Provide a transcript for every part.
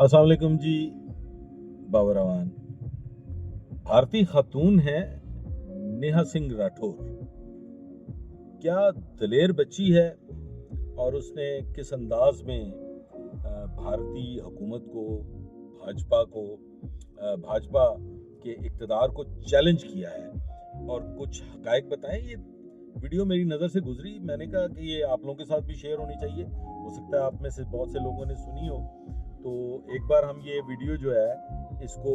अस्सलाम वालेकुम जी। बाबर अमान भारतीय खातून है नेहा सिंह राठौर। क्या दलेर बच्ची है और उसने किस अंदाज में भारतीय हुकूमत को, भाजपा के इक़्तिदार को चैलेंज किया है और कुछ हक़ाइक़ बताएं। ये वीडियो मेरी नज़र से गुजरी, मैंने कहा कि ये आप लोगों के साथ भी शेयर होनी चाहिए। हो सकता है आप में से बहुत से लोगों ने सुनी हो, तो एक बार हम ये वीडियो जो है इसको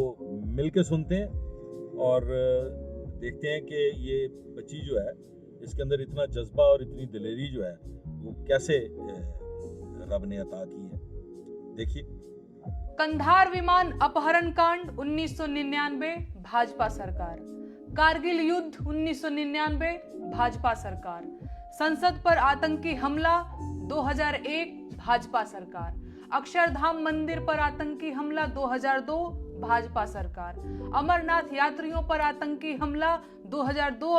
मिल के सुनते हैं और देखते हैं कि ये बच्ची जो है इसके अंदर इतना जज्बा और इतनी दिलेरी जो है वो कैसे रब ने अता की है। देखिए। कंधार विमान अपहरण कांड 1999 भाजपा सरकार, कारगिल युद्ध 1999 भाजपा सरकार, संसद पर आतंकी हमला 2001 भाजपा सरकार, अक्षरधाम मंदिर पर आतंकी हमला 2002 भाजपा सरकार, अमरनाथ यात्रियों पर आतंकी हमला 2002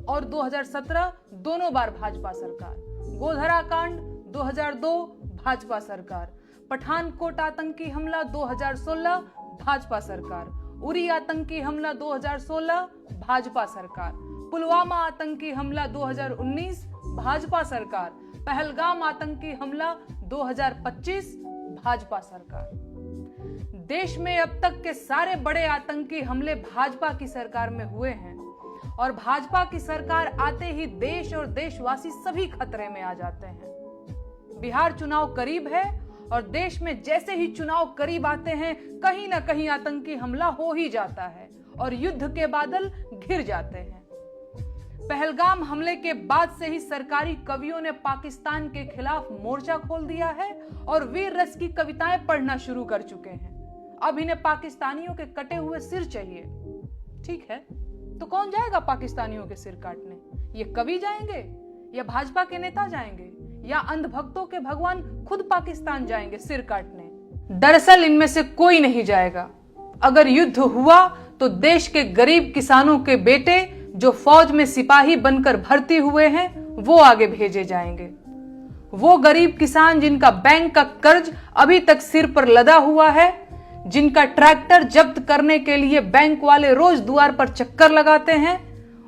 और 2017 दोनों बार भाजपा सरकार, गोधरा कांड 2002 भाजपा सरकार, पठानकोट आतंकी हमला 2016 भाजपा सरकार, उरी आतंकी हमला 2016 भाजपा सरकार, पुलवामा आतंकी हमला 2019 भाजपा सरकार, पहलगाम आतंकी हमला 2025 भाजपा सरकार। देश में अब तक के सारे बड़े आतंकी हमले भाजपा की सरकार में हुए हैं और भाजपा की सरकार आते ही देश और देशवासी सभी खतरे में आ जाते हैं। बिहार चुनाव करीब है और देश में जैसे ही चुनाव करीब आते हैं कहीं ना कहीं आतंकी हमला हो ही जाता है और युद्ध के बादल घिर जाते हैं। पहलगाम हमले के बाद से ही सरकारी कवियों ने पाकिस्तान के खिलाफ मोर्चा खोल दिया है और वीर रस की कविताएं पढ़ना शुरू कर चुके हैं। अब इन्हें पाकिस्तानियों के कटे हुए सिर चाहिए। ठीक है, तो कौन जाएगा पाकिस्तानियों के सिर काटने? ये कवि जाएंगे या भाजपा के नेता जाएंगे या अंधभक्तों के भगवान खुद पाकिस्तान जाएंगे सिर काटने? दरअसल इनमें से कोई नहीं जाएगा। अगर युद्ध हुआ तो देश के गरीब किसानों के बेटे जो फौज में सिपाही बनकर भर्ती हुए हैं वो आगे भेजे जाएंगे। वो गरीब किसान जिनका बैंक का कर्ज अभी तक सिर पर लदा हुआ है, जिनका ट्रैक्टर जब्त करने के लिए बैंक वाले रोज द्वार पर चक्कर लगाते हैं,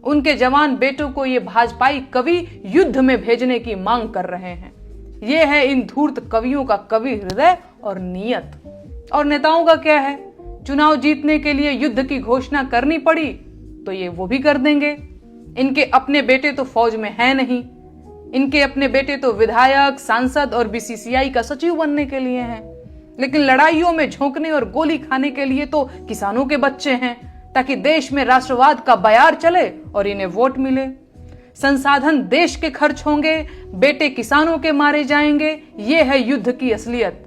उनके जवान बेटों को ये भाजपाई कवि युद्ध में भेजने की मांग कर रहे हैं। ये है इन धूर्त कवियों का कवि हृदय और नीयत। और नेताओं का क्या है? चुनाव जीतने के लिए युद्ध की घोषणा करनी पड़ी तो ये वो भी कर देंगे। इनके अपने बेटे तो फौज में हैं नहीं, इनके अपने बेटे तो विधायक, सांसद और बीसीसीआई का सचिव बनने के लिए हैं, लेकिन लड़ाइयों में झोंकने और गोली खाने के लिए तो किसानों के बच्चे हैं, ताकि देश में राष्ट्रवाद का बयार चले और इन्हें वोट मिले। संसाधन देश के खर्च होंगे, बेटे किसानों के मारे जाएंगे। ये है युद्ध की असलियत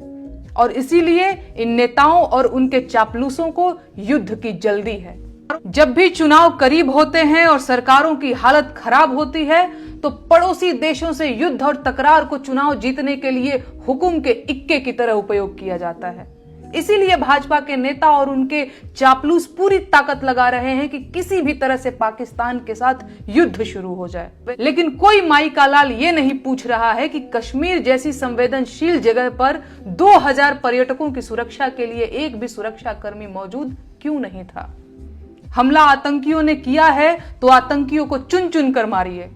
और इसीलिए इन नेताओं और उनके चापलूसों को युद्ध की जल्दी है। जब भी चुनाव करीब होते हैं और सरकारों की हालत खराब होती है तो पड़ोसी देशों से युद्ध और तकरार को चुनाव जीतने के लिए हुकुम के इक्के की तरह उपयोग किया जाता है। इसीलिए भाजपा के नेता और उनके चापलूस पूरी ताकत लगा रहे हैं कि किसी भी तरह से पाकिस्तान के साथ युद्ध शुरू हो जाए। लेकिन कोई माई का लाल ये नहीं पूछ रहा है कि कश्मीर जैसी संवेदनशील जगह पर 2000 पर्यटकों की सुरक्षा के लिए एक भी सुरक्षा कर्मी मौजूद क्यों नहीं था। हमला आतंकियों ने किया है तो आतंकियों को चुन चुन कर मारिए,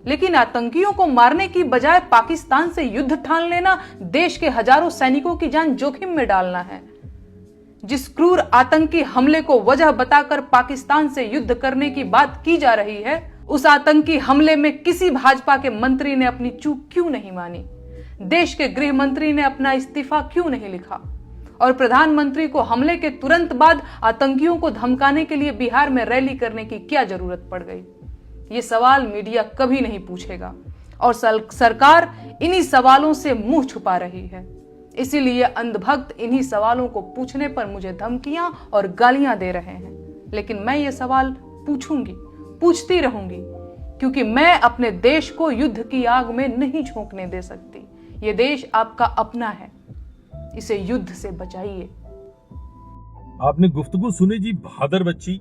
लेकिन आतंकियों को मारने की बजाय पाकिस्तान से युद्ध ठान लेना देश के हजारों सैनिकों की जान जोखिम में डालना है। जिस क्रूर आतंकी हमले को वजह बताकर पाकिस्तान से युद्ध करने की बात की जा रही है, उस आतंकी हमले में किसी भाजपा के मंत्री ने अपनी चूक क्यों नहीं मानी? देश के गृह मंत्री ने अपना इस्तीफा क्यों नहीं लिखा? और प्रधानमंत्री को हमले के तुरंत बाद आतंकियों को धमकाने के लिए बिहार में रैली करने की क्या जरूरत पड़ गई? ये सवाल मीडिया कभी नहीं पूछेगा और सरकार इन्हीं सवालों से मुंह छुपा रही है। इसीलिए अंधभक्त इन्हीं सवालों को पूछने पर मुझे धमकियां और गालियां दे रहे हैं। लेकिन मैं ये सवाल पूछूंगी, पूछती रहूंगी, क्योंकि मैं अपने देश को युद्ध की आग में नहीं झोंकने दे सकती। ये देश आपका अपना है, इसे युद्ध से बचाइए। आपने गुफ्तगू सुनी जी, बहादुर बच्ची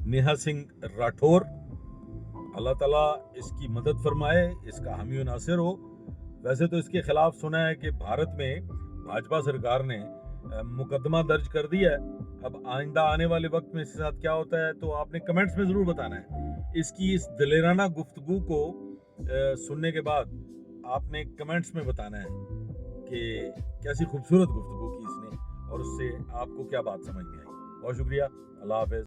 नेहा सिंह राठौर। अल्लाह ताला इसकी मदद फरमाए, इसका हामी नासिर हो। वैसे तो इसके खिलाफ सुना है कि भारत में भाजपा सरकार ने मुकदमा दर्ज कर दिया है। अब आइंदा आने वाले वक्त में इसके साथ क्या होता है तो आपने कमेंट्स में ज़रूर बताना है। इसकी इस दिलेराना गुफ्तगू को सुनने के बाद आपने कमेंट्स में बताना है कि कैसी खूबसूरत गुफ्तगू की इसने और उससे आपको क्या बात समझ में आई। बहुत शुक्रिया। अल्लाह हाफ़िज़।